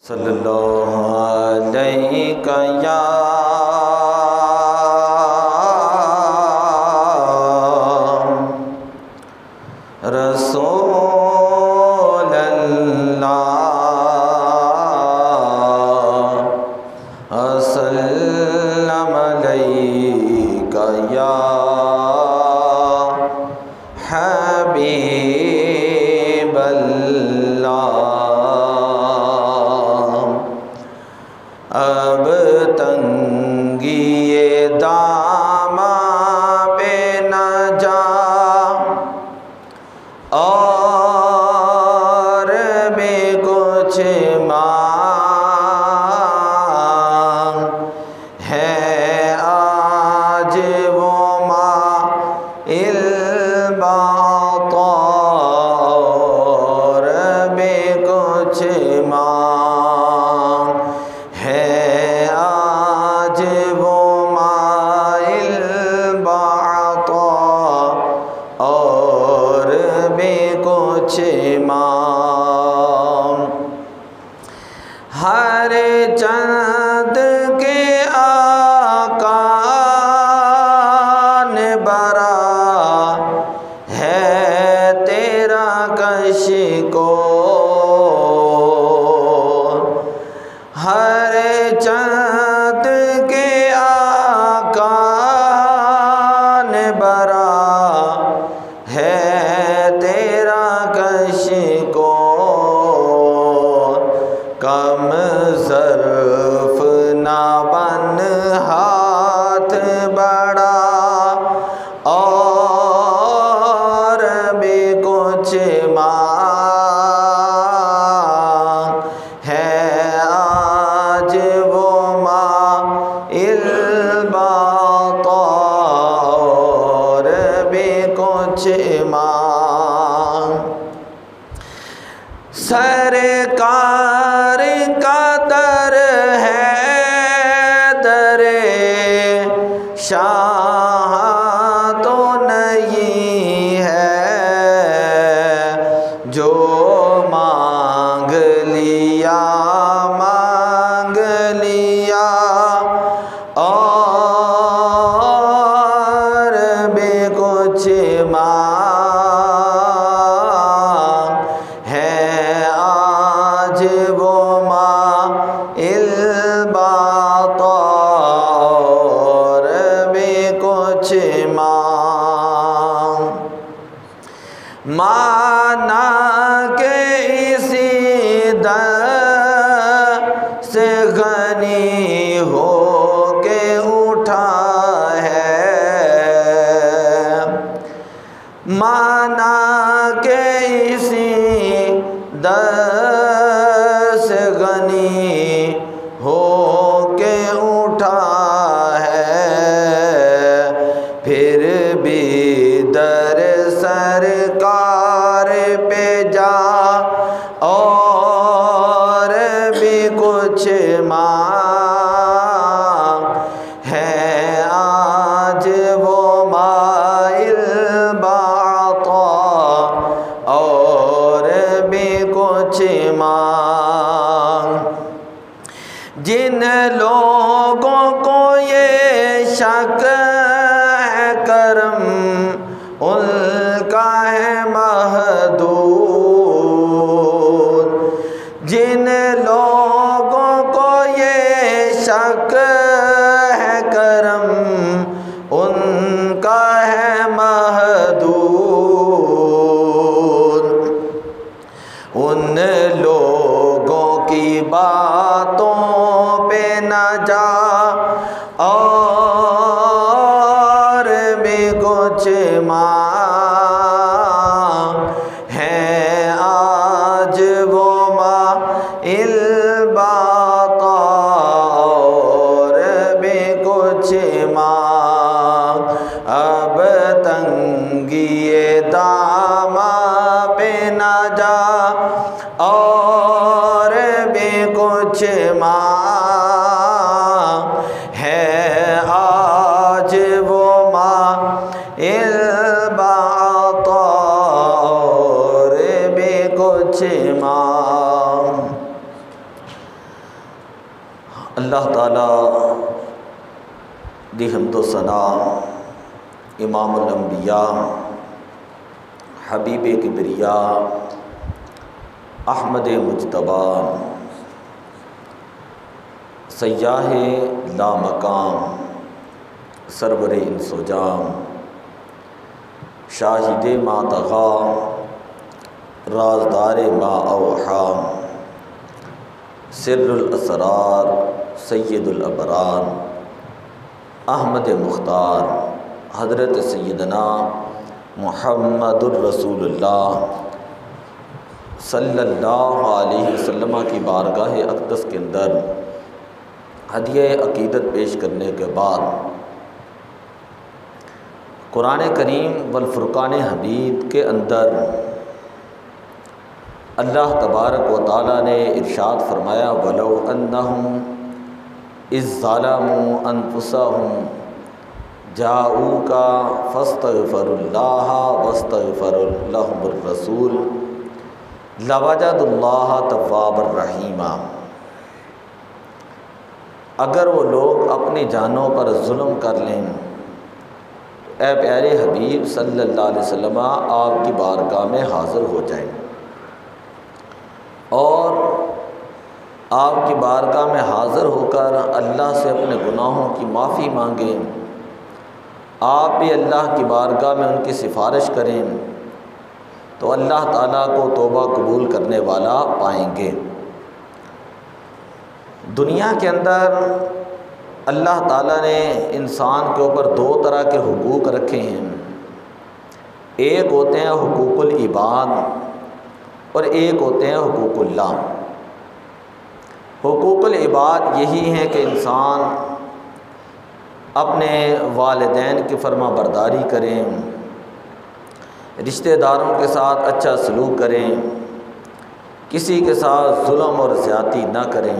صلی اللہ علیہ یا رسول اللہ وسلم علیک یا حبیب اللہ۔ اب تنگی داماں پہ نہ جا اور بھی کچھ مانگ ہے آج وہ مائل بعطا، اور بھی کچھ مانگ ہے آج وہ مائل بعطا، اور بھی کچھ مانگ۔ ہر چند کے آقا نے برا ہے تیرا کشکول، ہر چند کے آقا نے برا ہے تیرا کشکول، کم ظرف نہ بن ہاتھ بڑا، اور بھی کچھ مانگ ہے آج وہ مائل بعطا، اور بھی کچھ مانگ۔ سرکار کا در ہے در شاہ تو نہیں ہے، جو مانگ لیا مانگ لیا، اور بھی کچھ مانگ ہے آج وہ مائل بعطا، اور بھی کچھ مانگ۔ مانا کہ اسی در سے غنی ہو کے اٹھا ہے، مانا کہ اسی در سے غنی ہو کے اٹھا ہے، پھر بھی در سرکار پہ جا، اور بھی کچھ مانگ ہے آج وہ مائل بعطا، اور بھی کچھ مانگ۔ جن لوگوں کو یہ شک ہے کرم ان کا ہے محدود، جن لوگوں کو یہ شک ہے کرم ان کا ہے محدود، ان لوگوں کی باتوں پہ نہ جا، اور بھی کچھ مانگ ہے آج وہ مائل بعطا، اور بھی کچھ مانگ۔ اب تنگی داماں پہ نہ جا، اور بھی کچھ مانگ ہے آج وہ مائل بعطا، اور بھی کچھ مانگ۔ اللہ تعالیٰ دی حمد و ثنا امام الانبیاء حبیب کبریا احمد مجتبی سیاح لا مقام سرور انس و جام شاہد ما طغی رازدار ما اوحی سر الاسرار سید الابرار احمد مختار حضرت سیدنا محمد الرسول اللہ صلی اللہ علیہ وسلم کی بارگاہ اقدس کے اندر ہدیہ عقیدت پیش کرنے کے بعد قرآن کریم والفرقان حمید کے اندر اللہ تبارک و تعالیٰ نے ارشاد فرمایا وَلَوْ أَنَّهُمْ إِذْ ظَلَمُوا أَنفُسَهُمْ جَاءُوكَ فَاسْتَغْفَرُوا اللَّهَ وَاسْتَغْفَرَ لَهُمُ الرَّسُولُ لَوَجَدُوا اللَّهَ تَوَّابًا رَحِيمًا۔ اگر وہ لوگ اپنی جانوں پر ظلم کر لیں، اے پیارے حبیب صلی اللہ علیہ وسلم آپ کی بارگاہ میں حاضر ہو جائیں اور آپ کی بارگاہ میں حاضر ہو کر اللہ سے اپنے گناہوں کی معافی مانگیں، آپ بھی اللہ کی بارگاہ میں ان کی سفارش کریں تو اللہ تعالیٰ کو توبہ قبول کرنے والا پائیں گے۔ دنیا کے اندر اللہ تعالیٰ نے انسان کے اوپر دو طرح کے حقوق رکھے ہیں، ایک ہوتے ہیں حقوق العباد اور ایک ہوتے ہیں حقوق اللہ۔ حقوق العباد یہی ہیں کہ انسان اپنے والدین کی فرما برداری کریں، رشتہ داروں کے ساتھ اچھا سلوک کریں، کسی کے ساتھ ظلم اور زیادتی نہ کریں۔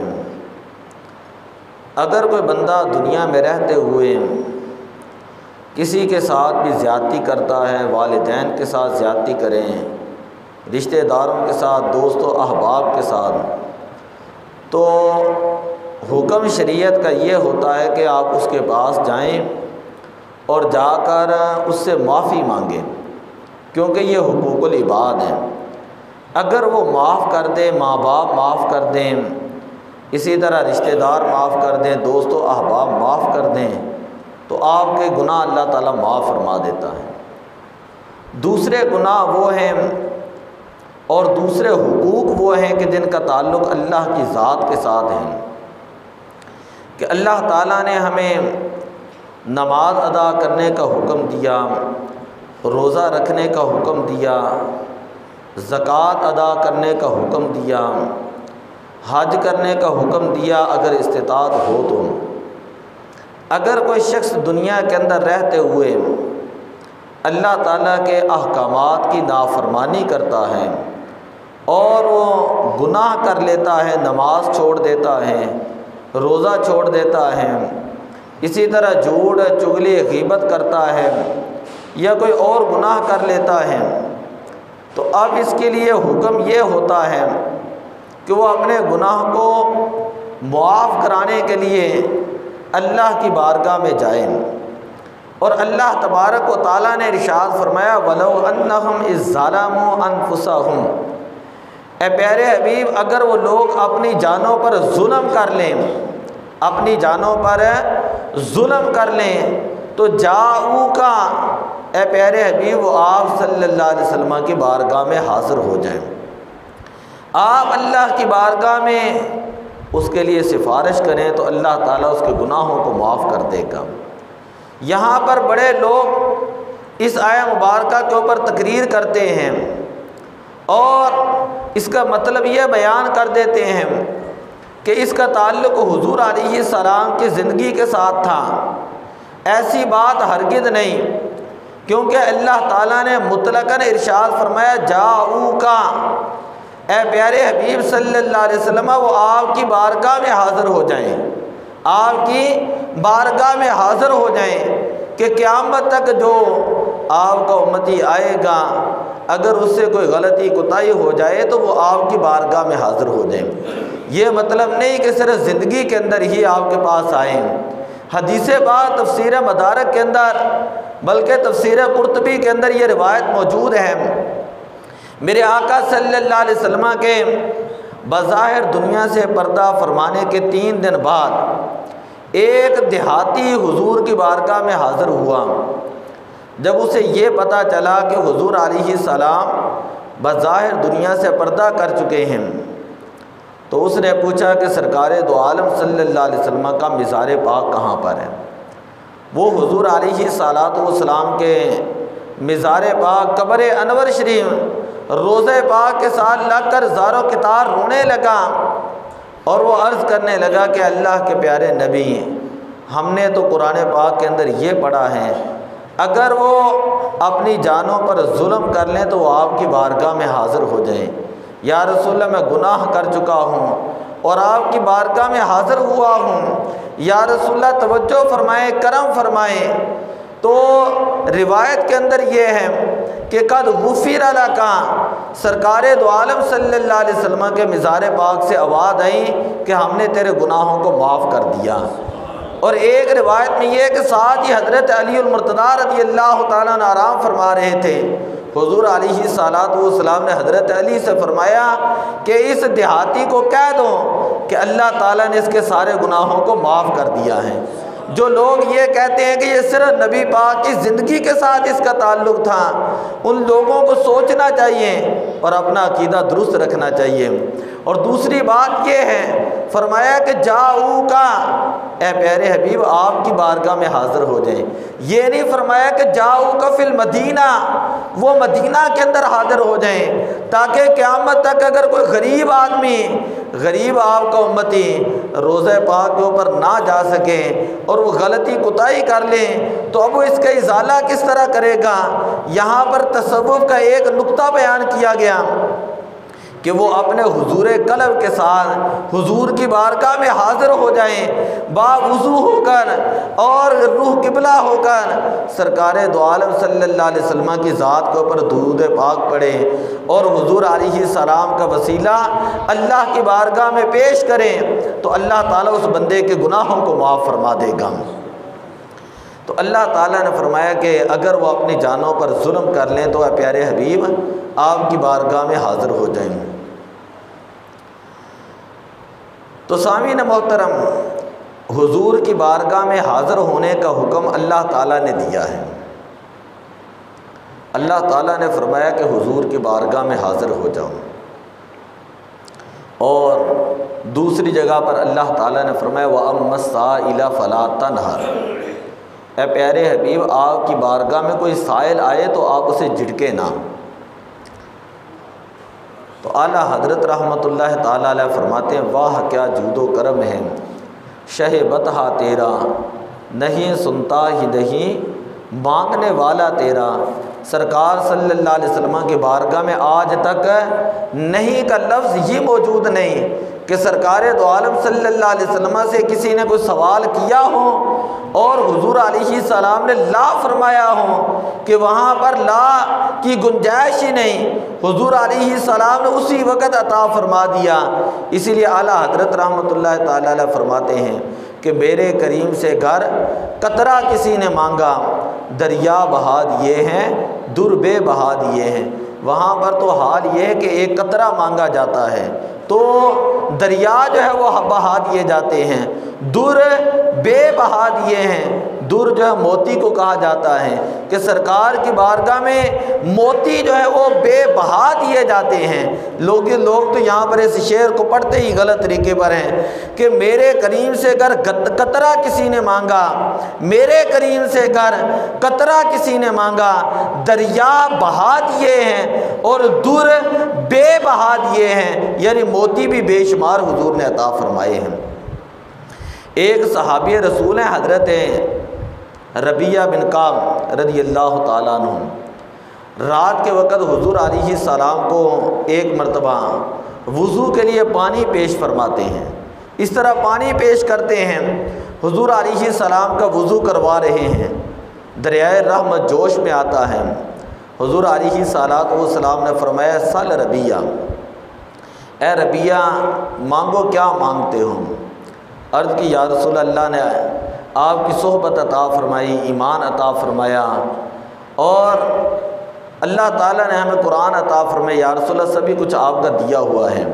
اگر کوئی بندہ دنیا میں رہتے ہوئے کسی کے ساتھ بھی زیادتی کرتا ہے، والدین کے ساتھ زیادتی کریں، رشتہ داروں کے ساتھ، دوست و احباب کے ساتھ، تو حکم شریعت کا یہ ہوتا ہے کہ آپ اس کے پاس جائیں اور جا کر اس سے معافی مانگیں، کیونکہ یہ حقوق العباد ہیں۔ اگر وہ معاف کر دیں، ماں باپ معاف کر دیں، اسی طرح رشتہ دار معاف کر دیں، دوست و احباب معاف کر دیں تو آپ کے گناہ اللہ تعالیٰ معاف فرما دیتا ہے۔ دوسرے گناہ وہ ہیں اور دوسرے حقوق وہ ہیں کہ جن کا تعلق اللہ کی ذات کے ساتھ ہے، کہ اللہ تعالیٰ نے ہمیں نماز ادا کرنے کا حکم دیا، روزہ رکھنے کا حکم دیا، زکوٰۃ ادا کرنے کا حکم دیا، حج کرنے کا حکم دیا اگر استطاعت ہو تو۔ اگر کوئی شخص دنیا کے اندر رہتے ہوئے اللہ تعالیٰ کے احکامات کی نافرمانی کرتا ہے اور وہ گناہ کر لیتا ہے، نماز چھوڑ دیتا ہے، روزہ چھوڑ دیتا ہے، اسی طرح جھوٹ چغلی غیبت کرتا ہے یا کوئی اور گناہ کر لیتا ہے، تو اب اس کے لیے حکم یہ ہوتا ہے کہ وہ اپنے گناہ کو معاف کرانے کے لیے اللہ کی بارگاہ میں جائیں، اور اللہ تبارک و تعالیٰ نے ارشاد فرمایا وَلَوْ أَنَّهُمْ إِذْ ظَلَمُوا أَنفُسَهُمْ، اے پیارے حبیب اگر وہ لوگ اپنی جانوں پر ظلم کر لیں، اپنی جانوں پر ظلم کر لیں تو جاؤکا، اے پیارے حبیب وہ آپ صلی اللہ علیہ وسلم کی بارگاہ میں حاضر ہو جائیں، آپ اللہ کی بارگاہ میں اس کے لیے سفارش کریں تو اللہ تعالیٰ اس کے گناہوں کو معاف کر دے گا۔ یہاں پر بڑے لوگ اس آیہ مبارکہ کے اوپر تقریر کرتے ہیں اور اس کا مطلب یہ بیان کر دیتے ہیں کہ اس کا تعلق حضور علیہ السلام کی زندگی کے ساتھ تھا۔ ایسی بات ہرگز نہیں، کیونکہ اللہ تعالیٰ نے مطلقاً ارشاد فرمایا جاؤکا، اے پیارے حبیب صلی اللہ علیہ وسلم وہ آپ کی بارگاہ میں حاضر ہو جائیں، آپ کی بارگاہ میں حاضر ہو جائیں کہ قیامت تک جو آپ کا امتی آئے گا اگر اس سے کوئی غلطی کوتاہی ہو جائے تو وہ آپ کی بارگاہ میں حاضر ہو جائیں۔ یہ مطلب نہیں کہ صرف زندگی کے اندر ہی آپ کے پاس آئیں۔ حدیث پاک تفسیر مدارک کے اندر بلکہ تفسیر قرطبی کے اندر یہ روایت موجود ہے، میرے آقا صلی اللہ علیہ وسلم کے بظاہر دنیا سے پردہ فرمانے کے 3 دن بعد ایک دیہاتی حضور کی بارگاہ میں حاضر ہوا۔ جب اسے یہ پتہ چلا کہ حضور علیہ السلام بظاہر دنیا سے پردہ کر چکے ہیں تو اس نے پوچھا کہ سرکار دو عالم صلی اللہ علیہ وسلم کا مزار پاک کہاں پر ہے؟ وہ حضور علیہ السلام کے مزار پاک قبر انور شریف روضہ پاک کے ساتھ لگ کر زار و کتار رونے لگا اور وہ عرض کرنے لگا کہ اللہ کے پیارے نبی، ہم نے تو قرآن پاک کے اندر یہ پڑھا ہے اگر وہ اپنی جانوں پر ظلم کر لیں تو وہ آپ کی بارگاہ میں حاضر ہو جائیں۔ یا رسول اللہ، میں گناہ کر چکا ہوں اور آپ کی بارگاہ میں حاضر ہوا ہوں، یا رسول اللہ توجہ فرمائیں، کرم فرمائیں۔ تو روایت کے اندر یہ ہے کہ قد غفر لک، سرکار دو عالم صلی اللہ علیہ وسلم کے مزار پاک سے آواز آئی کہ ہم نے تیرے گناہوں کو معاف کر دیا۔ اور ایک روایت میں یہ ہے کہ ساتھ ہی حضرت علی المرتضیٰ رضی اللہ تعالیٰ عنہ آرام فرما رہے تھے۔ حضور علیہ السلام نے حضرت علی سے فرمایا کہ اس دیہاتی کو کہہ دو کہ اللہ تعالیٰ نے اس کے سارے گناہوں کو معاف کر دیا ہے۔ جو لوگ یہ کہتے ہیں کہ یہ صرف نبی پاک کی زندگی کے ساتھ اس کا تعلق تھا، ان لوگوں کو سوچنا چاہیے اور اپنا عقیدہ درست رکھنا چاہیے۔ اور دوسری بات یہ ہے، فرمایا کہ جاؤ کا، اے پیارے حبیب آپ کی بارگاہ میں حاضر ہو جائیں۔ یہ نہیں فرمایا کہ جاؤ کا فی المدینہ، وہ مدینہ کے اندر حاضر ہو جائیں تاکہ قیامت تک اگر کوئی غریب آدمی، غریب آپ کا امتی روضہ پاک کے اوپر نہ جا سکے اور وہ غلطی کوتاہی کر لیں تو اب وہ اس کا ازالہ کس طرح کرے گا۔ یہاں پر تصوف کا ایک نقطہ بیان کیا گیا کہ وہ اپنے حضور قلب کے ساتھ حضور کی بارگاہ میں حاضر ہو جائیں، باوضو ہو کر اور روح قبلہ ہو کر سرکار دو عالم صلی اللہ علیہ وسلم کی ذات کے اوپر درود پاک پڑھیں اور حضور علیہ السلام کا وسیلہ اللہ کی بارگاہ میں پیش کریں تو اللہ تعالیٰ اس بندے کے گناہوں کو معاف فرما دے گا۔ تو اللہ تعالیٰ نے فرمایا کہ اگر وہ اپنی جانوں پر ظلم کر لیں تو اے پیارے حبیب آپ کی بارگاہ میں حاضر ہو جائیں۔ تو سامعین محترم، حضور کی بارگاہ میں حاضر ہونے کا حکم اللہ تعالیٰ نے دیا ہے۔ اللہ تعالیٰ نے فرمایا کہ حضور کی بارگاہ میں حاضر ہو جاؤ، اور دوسری جگہ پر اللہ تعالیٰ نے فرمایا وَأَمَّا السَّائِلَ فَلَا تَنْهَرْ، اے پیارے حبیب آپ کی بارگاہ میں کوئی سائل آئے تو آپ اسے جھٹکے نہ۔ تو اعلیٰ حضرت رحمۃ اللہ تعالیٰ علیہ فرماتے ہیں واہ کیا جود و کرم ہے شہ بتہا تیرا، نہیں سنتا ہی نہیں مانگنے والا تیرا۔ سرکار صلی اللہ علیہ وسلم کی بارگاہ میں آج تک نہیں کا لفظ یہ موجود نہیں کہ سرکار دو عالم صلی اللہ علیہ وسلم سے کسی نے کوئی سوال کیا ہو اور حضور علیہ السلام نے لا فرمایا ہو کہ وہاں پر لا کی گنجائش ہی نہیں، حضور علیہ السلام نے اسی وقت عطا فرما دیا۔ اسی لیے اعلیٰ حضرت رحمۃ اللہ تعالیٰ علیہ فرماتے ہیں کہ میرے کریم سے گھر قطرہ کسی نے مانگا دریا بہا دیے ہیں، در بے بہا دیے ہیں۔ وہاں پر تو حال یہ ہے کہ ایک قطرہ مانگا جاتا ہے تو دریا جو ہے وہ بہا دیے جاتے ہیں، در بے بہا دیے ہیں۔ در جو ہے موتی کو کہا جاتا ہے کہ سرکار کی بارگاہ میں موتی جو ہے وہ بے بہا دیے جاتے ہیں۔ لوگ تو یہاں پر اس شعر کو پڑھتے ہی غلط طریقے پر ہیں کہ میرے کریم سے گر قطرہ کسی نے مانگا، میرے کریم سے گر قطرہ کسی نے مانگا، دریا بہا دیے ہیں اور در بے بہا دیے ہیں، یعنی موتی بھی بے شمار حضور نے عطا فرمائے ہیں۔ ایک صحابی رسول ہیں حضرت ربیعہ بن کعب رضی اللہ تعالیٰ عنہ، رات کے وقت حضور علیہ السلام کو ایک مرتبہ وضو کے لیے پانی پیش فرماتے ہیں۔ اس طرح پانی پیش کرتے ہیں، حضور علیہ السلام کا وضو کروا رہے ہیں، دریائے رحمت جوش میں آتا ہے۔ حضور علیہ السلام نے فرمایا سل ربیعہ، اے ربیہ مانگو کیا مانگتے ہو؟ عرض کی یا رسول اللہ نے آپ کی صحبت عطا فرمائی، ایمان عطا فرمایا، اور اللہ تعالیٰ نے ہمیں قرآن عطا فرمایا، یا رسول اللہ سبھی کچھ آپ کا دیا ہوا ہے۔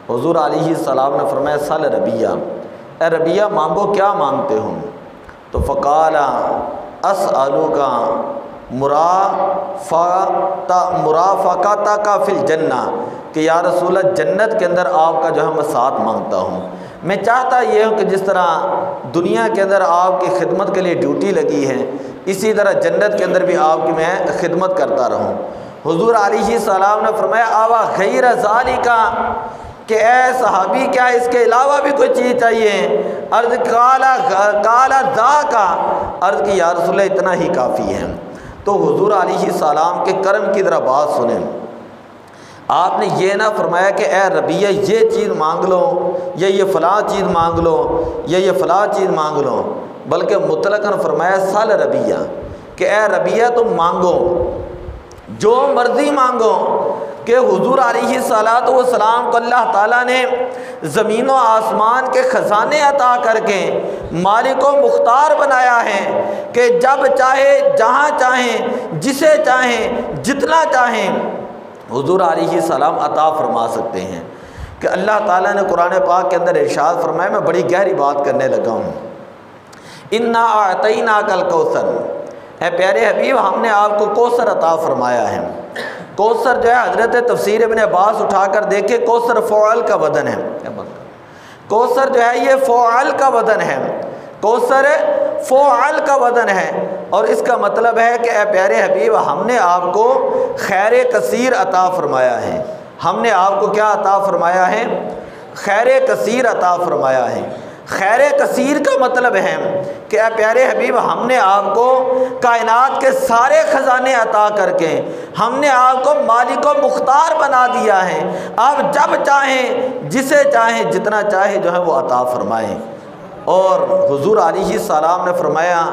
حضور علیہ السلام نے فرمایا سل ربیہ، اے ربیہ مانگو کیا مانگتے ہو؟ تو فقال اسألک مرافقتک فی الجنہ، کہ یا رسول اللہ جنت کے اندر آپ کا جو ہے میں ساتھ مانگتا ہوں۔ میں چاہتا یہ ہوں کہ جس طرح دنیا کے اندر آپ کی خدمت کے لیے ڈیوٹی لگی ہے، اسی طرح جنت کے اندر بھی آپ کی میں خدمت کرتا رہوں۔ حضور علیہ السلام نے فرمایا آوا غیر ذالک، کہ اے صحابی کیا اس کے علاوہ بھی کوئی چیز چاہیے؟ عرض کالا ذاک، عرض کی یا رسول اللہ اتنا ہی کافی ہے۔ تو حضور علیہ السلام کے کرم کی ذرا بات سنیں، آپ نے یہ نہ فرمایا کہ اے ربیہ یہ چیز مانگ لو، یا یہ فلاں چیز مانگ لو، یا یہ فلاں چیز مانگ لو، بلکہ مطلقاً فرمایا سل ربیہ، کہ اے ربیہ تم مانگو جو مرضی مانگو۔ کہ حضور علیہ الصلاۃ والسلام کو اللہ تعالیٰ نے زمین و آسمان کے خزانے عطا کر کے مالک و مختار بنایا ہے، کہ جب چاہے جہاں چاہیں جسے چاہیں جتنا چاہیں حضور علیہ السلام عطا فرما سکتے ہیں۔ کہ اللہ تعالیٰ نے قرآن پاک کے اندر ارشاد فرمایا، میں بڑی گہری بات کرنے لگا ہوں، انا اعطیناک الکوثر، اے پیارے حبیب ہم نے آپ کو کوثر عطا فرمایا ہے۔ کوثر جو ہے حضرت تفسیر ابن عباس اٹھا کر دیکھے، کوثر فعل کا وزن ہے، کوثر جو ہے یہ فعل کا وزن ہے، کوثر فعل کا وزن ہے، اور اس کا مطلب ہے کہ اے پیارے حبیب ہم نے آپ کو خیر کثیر عطا فرمایا ہے۔ ہم نے آپ کو کیا عطا فرمایا ہے؟ خیر کثیر عطا فرمایا ہے۔ خیر کثیر کا مطلب ہے کہ اے پیارے حبیب ہم نے آپ کو کائنات کے سارے خزانے عطا کر کے ہم نے آپ کو مالک و مختار بنا دیا ہے، آپ جب چاہیں جسے چاہیں جتنا چاہے جو ہے وہ عطا فرمائیں۔ اور حضور علیہ السلام نے فرمایا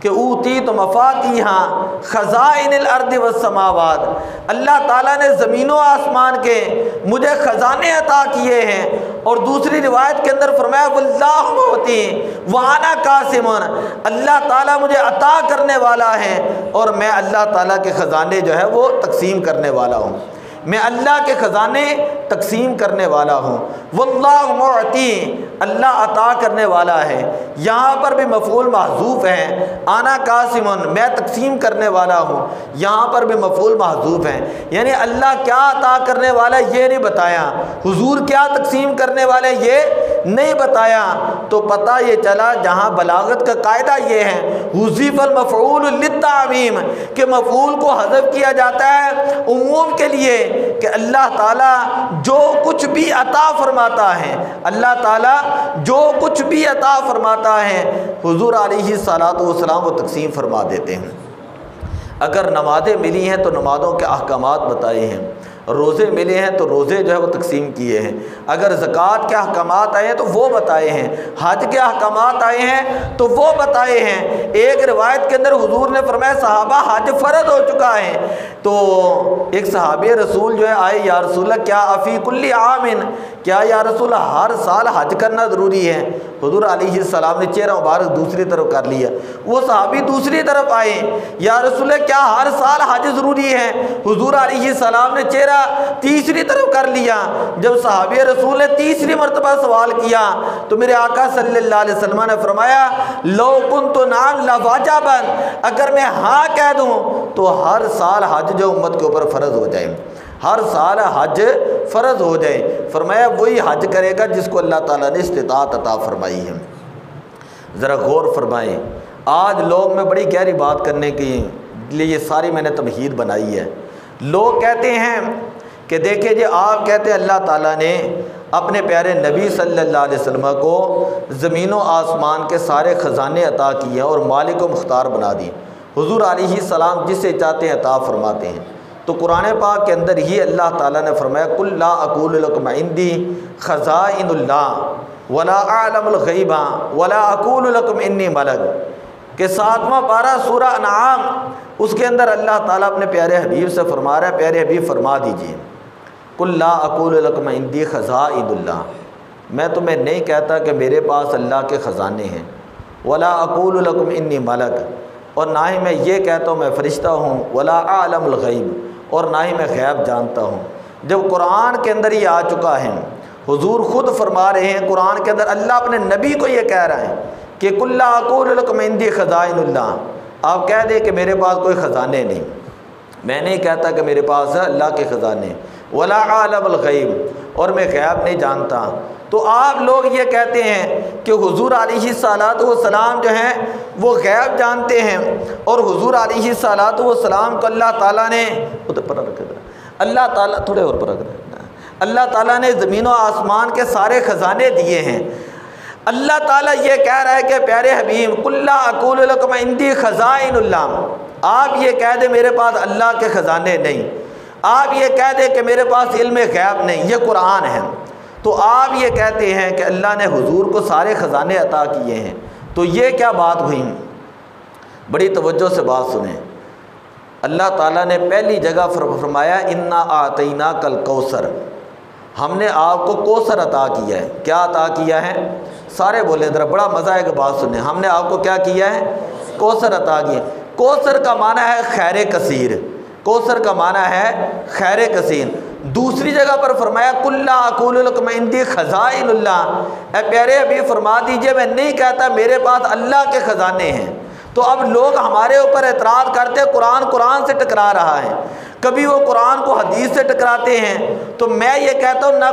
کہ اوتیت مفاتیح خزائن الارض والسماوات، اللہ تعالیٰ نے زمین و آسمان کے مجھے خزانے عطا کیے ہیں۔ اور دوسری روایت کے اندر فرمایا واللہ معطی وانا قاسم، اللہ تعالیٰ مجھے عطا کرنے والا ہے اور میں اللہ تعالیٰ کے خزانے جو ہے وہ تقسیم کرنے والا ہوں، میں اللہ کے خزانے تقسیم کرنے والا ہوں۔ واللہ معطی، اللہ عطا کرنے والا ہے۔ یہاں پر بھی مفعول محذوف ہے، انا قاسم میں تقسیم کرنے والا ہوں، یہاں پر بھی مفعول محذوف ہے، یعنی اللہ کیا عطا کرنے والا یہ نہیں بتایا، حضور کیا تقسیم کرنے والے یہ نہیں بتایا۔ تو پتہ یہ چلا جہاں بلاغت کا قاعدہ یہ ہے حذف المفعول للتعمیم، کہ مفعول کو حذف کیا جاتا ہے عموم کے لیے، کہ اللہ تعالیٰ جو کچھ بھی عطا فرماتا ہے، اللہ تعالیٰ جو کچھ بھی عطا فرماتا ہے حضور علیہ الصلاۃ والسلام وہ تقسیم فرما دیتے ہیں۔ اگر نمازیں ملی ہیں تو نمازوں کے احکامات بتائے ہیں، روزے ملے ہیں تو روزے جو ہے وہ تقسیم کیے ہیں، اگر زکوٰۃ کے احکامات آئے ہیں تو وہ بتائے ہیں، حج کے احکامات آئے ہیں تو وہ بتائے ہیں۔ ایک روایت کے اندر حضور نے فرمایا صحابہ حج فرض ہو چکا ہے، تو ایک صحابی رسول جو ہے آئے، یا رسول اللہ کیا افی کل عام، کیا یا رسول اللہ ہر سال حج کرنا ضروری ہے؟ حضور علیہ السلام نے چہرہ مبارک دوسری طرف کر لیا، وہ صحابی دوسری طرف آئے، یا رسول اللہ کیا ہر سال حج ضروری ہے؟ حضور علیہ السلام نے چہرہ تیسری طرف کر لیا۔ جب صحابی رسول نے تیسری مرتبہ سوال کیا تو میرے آقا صلی اللہ علیہ وسلم نے فرمایا لو کنت نعم لواجبا، اگر میں ہاں کہہ دوں تو ہر سال حج جو امت کے اوپر فرض ہو جائے، ہر سال حج فرض ہو جائے۔ فرمایا وہی حج کرے گا جس کو اللہ تعالیٰ نے استطاعت عطا فرمائی ہے۔ ذرا غور فرمائیں، آج لوگ میں بڑی گہری بات کرنے کے لیے یہ ساری میں نے تمہید بنائی ہے۔ لوگ کہتے ہیں کہ دیکھیں جی آپ کہتے ہیں اللہ تعالیٰ نے اپنے پیارے نبی صلی اللہ علیہ وسلم کو زمین و آسمان کے سارے خزانے عطا کیے اور مالک و مختار بنا دیے، حضور علیہ السلام جسے چاہتے ہیں عطا فرماتے ہیں۔ تو قرآن پاک کے اندر ہی اللہ تعالیٰ نے فرمایا قل لا اقول لکم عندی خزائن اللہ ولا اعلم الغیب ولا اقول لکم انی ملک، کہ 7واں پارہ سورہ انعام، اس کے اندر اللہ تعالیٰ اپنے پیارے حبیب سے فرما رہا ہے پیارے حبیب فرما دیجئے قل لا اقول لکم عندی خزائن اللہ، میں تمہیں نہیں کہتا کہ میرے پاس اللہ کے خزانے ہیں، ولا اقول لکم انی ملک، اور نہ ہی میں یہ کہتا ہوں میں فرشتہ ہوں، ولا اعلم الغیب، اور نہ ہی میں غیب جانتا ہوں۔ جب قرآن کے اندر یہ آ چکا ہے، حضور خود فرما رہے ہیں قرآن کے اندر، اللہ اپنے نبی کو یہ کہہ رہا ہے کہ قل لا اقول لکم عندی خزائن اللہ، آپ کہہ دیں کہ میرے پاس کوئی خزانے نہیں، میں نہیں کہتا کہ میرے پاس اللہ کے خزانے، ولا اعلم الغیب، اور میں غیب نہیں جانتا۔ تو آپ لوگ یہ کہتے ہیں کہ حضور علیہ الصلاۃ والسلام جو ہیں وہ غیب جانتے ہیں، اور حضور علیہ الصلاۃ والسلام کو اللہ تعالیٰ نے اللہ تعالیٰ تھوڑے اور پر رکھ دیں، اللہ تعالیٰ نے زمین و آسمان کے سارے خزانے دیے ہیں۔ اللہ تعالیٰ یہ کہہ رہا ہے کہ پیارے حبیب قل لا اقول لکم عندی خزائن اللہ، آپ یہ کہہ دیں میرے پاس اللہ کے خزانے نہیں، آپ یہ کہہ دیں کہ میرے پاس علم غیب نہیں، یہ قرآن ہے۔ تو آپ یہ کہتے ہیں کہ اللہ نے حضور کو سارے خزانے عطا کیے ہیں، تو یہ کیا بات ہوئی؟ بڑی توجہ سے بات سنیں۔ اللہ تعالیٰ نے پہلی جگہ فرمایا انا اعطیناک الکوثر، ہم نے آپ کو کوثر عطا کیا ہے۔ کیا عطا کیا ہے؟ سارے بولے ذرا، بڑا مزہ ہے کہ بات سنیں۔ ہم نے آپ کو کیا کیا ہے؟ کوثر عطا کیا۔ کوثر کا معنی ہے خیر کثیر، کوثر کا معنی ہے خیر کثیر۔ دوسری جگہ پر فرمایا قل لا اقول لکم عندی خزائن اللہ، اے پیارے حبیب فرما دیجئے میں نہیں کہتا میرے پاس اللہ کے خزانے ہیں۔ تو اب لوگ ہمارے اوپر اعتراض کرتے قرآن سے ٹکرا رہا ہے، کبھی وہ قرآن کو حدیث سے ٹکراتے ہیں، تو میں یہ کہتا ہوں نہ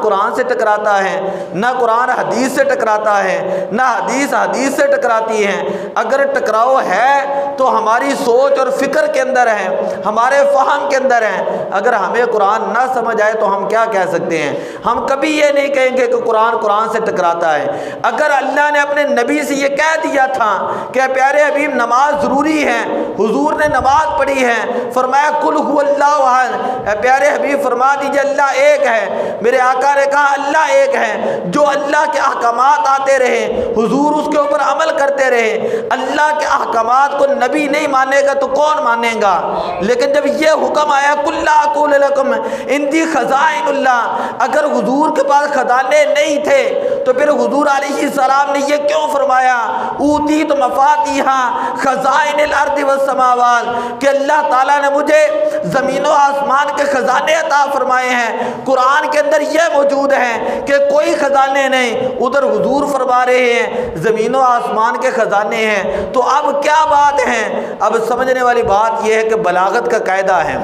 قرآن سے ٹکراتا ہے، نہ قرآن حدیث سے ٹکراتا ہے، نہ حدیث سے ٹکراتی ہے۔ اگر ٹکراؤ ہے تو ہماری سوچ اور فکر کے اندر ہے، ہمارے فہم کے اندر ہے۔ اگر ہمیں قرآن نہ سمجھ آئے تو ہم کیا کہہ سکتے ہیں؟ ہم کبھی یہ نہیں کہیں گے کہ قرآن سے ٹکراتا ہے۔ اگر اللہ نے اپنے نبی سے یہ کہہ دیا تھا کہ پیارے حبیب نماز ضروری ہے، حضور نے نماز پڑھی ہے، فرمایا قل هو اللہ احد، اے پیارے حبیب فرما دیجئے اللہ ایک ہے۔ میرے آقا نے کہا اللہ ایک ہے، جو اللہ کے احکامات آتے رہے، حضور اس کے اوپر عمل کرتے رہے۔ اللہ کے احکامات کو نبی نہیں مانے گا تو کون مانے گا؟ لیکن جب یہ حکم آیا قل لا اقول لکم عندی خزائن اللہ، اگر حضور کے پاس خزانے نہیں تھے تو پھر حضور علیہ السلام نے یہ کیوں فرمایا اوتیت مفاتیح خزائن الارض والسماوات، کہ اللہ تعالیٰ نے مجھے زمین و آسمان کے خزانے عطا فرمائے ہیں۔ قرآن کے اندر یہ موجود ہے کہ کوئی خزانے نہیں، ادھر حضور فرما رہے ہیں زمین و آسمان کے خزانے ہیں۔ تو اب کیا بات ہے؟ اب سمجھنے والی بات یہ ہے کہ بلاغت کا قاعدہ ہے،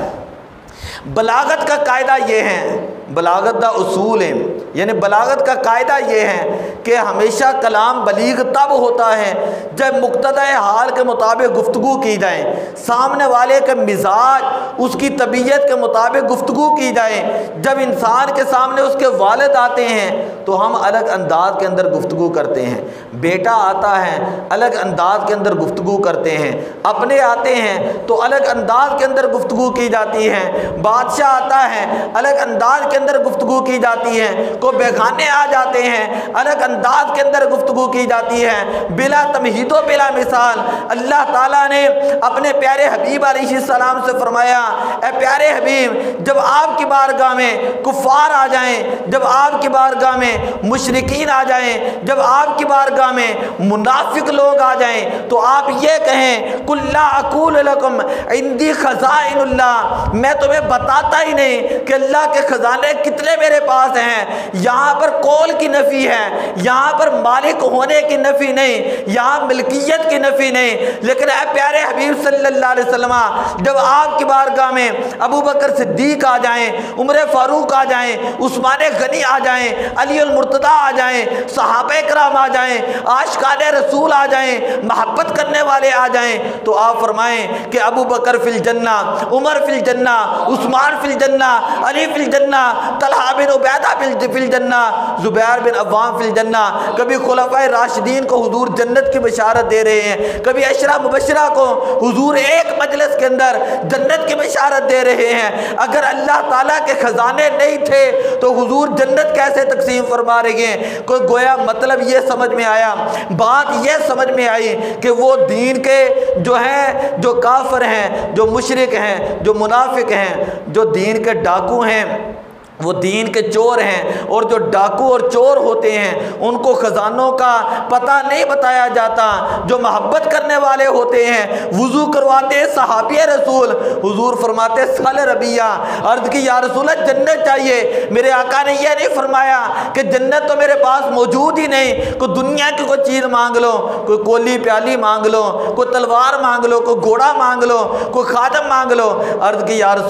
بلاغت کا قاعدہ یہ ہے، بلاغت دا اصول ہے، یعنی بلاغت کا قاعدہ یہ ہے کہ ہمیشہ کلام بلیغ تب ہوتا ہے جب مقتضۂ حال کے مطابق گفتگو کی جائے، سامنے والے کے مزاج اس کی طبیعت کے مطابق گفتگو کی جائے۔ جب انسان کے سامنے اس کے والد آتے ہیں تو ہم الگ انداز کے اندر گفتگو کرتے ہیں، بیٹا آتا ہے الگ انداز کے اندر گفتگو کرتے ہیں، اپنے آتے ہیں تو الگ انداز کے اندر گفتگو کی جاتی ہے، بادشاہ آتا ہے الگ انداز کے اندر گفتگو کی جاتی ہے، کو بیگانے آ جاتے ہیں الگ انداز کے اندر گفتگو کی جاتی ہے۔ بلا تمہید و بلا مثال اللہ تعالیٰ نے اپنے پیارے حبیب علیہ السلام سے فرمایا اے پیارے حبیب جب آپ کی بارگاہ میں کفار آ جائیں، جب آپ کی بارگاہ میں مشرکین آ جائیں، جب آپ کی بارگاہ میں منافق لوگ آ جائیں تو آپ یہ کہیں قل لا اقول لکم عندی خزائن اللہ، میں تمہیں بتاتا ہی نہیں کہ اللہ کے خزانے کتنے میرے پاس ہیں۔ یہاں پر قول کی نفی ہے، یہاں پر مالک ہونے کی نفی نہیں، یہاں ملکیت کی نفی نہیں، لیکن اے پیارے حبیب صلی اللہ علیہ وسلم جب آپ کی بارگاہ میں ابو بکر صدیق آ جائیں، عمر فاروق آ جائیں، عثمان غنی آ جائیں، علی المرتضیٰ آ جائیں، صحابہ کرام آ جائیں، عاشقان رسول آ جائیں، محبت کرنے والے آ جائیں، تو آپ فرمائیں کہ ابو بکر فی الجنہ، عمر فی الجنہ، عثمان فی الجنہ، علی فی الجنہ، طلحہ بن عبیدہ فی الجنہ، زبیر بن عوام فی الجنہ۔ کبھی خلفائے راشدین کو حضور جنت کی بشارت دے رہے ہیں، کبھی عشرہ مبشرہ کو حضور ایک مجلس کے اندر جنت کی بشارت دے رہے ہیں۔ اگر اللہ تعالیٰ کے خزانے نہیں تھے تو حضور جنت کیسے تقسیم فرما رہے ہیں؟ کوئی گویا مطلب یہ سمجھ میں آیا، بات یہ سمجھ میں آئی کہ وہ دین کے جو ہیں، جو کافر ہیں، جو مشرک ہیں، جو منافق ہیں، جو دین کے ڈاکو ہیں، وہ دین کے چور ہیں، اور جو ڈاکو اور چور ہوتے ہیں ان کو خزانوں کا پتہ نہیں بتایا جاتا۔ جو محبت کرنے والے ہوتے ہیں وضو کرواتے صحابی رسول، حضور فرماتے سال ربیہ، عرض کی یا رسول اللہ جنت چاہیے، میرے آقا نے یہ نہیں فرمایا کہ جنت تو میرے پاس موجود ہی نہیں، کوئی دنیا کی کوئی چیز مانگ لو، کوئی کولی پیالی مانگ لو، کوئی تلوار مانگ لو، کوئی گھوڑا مانگ لو، کوئی خادم مانگ لو۔ عرض کی یا رسول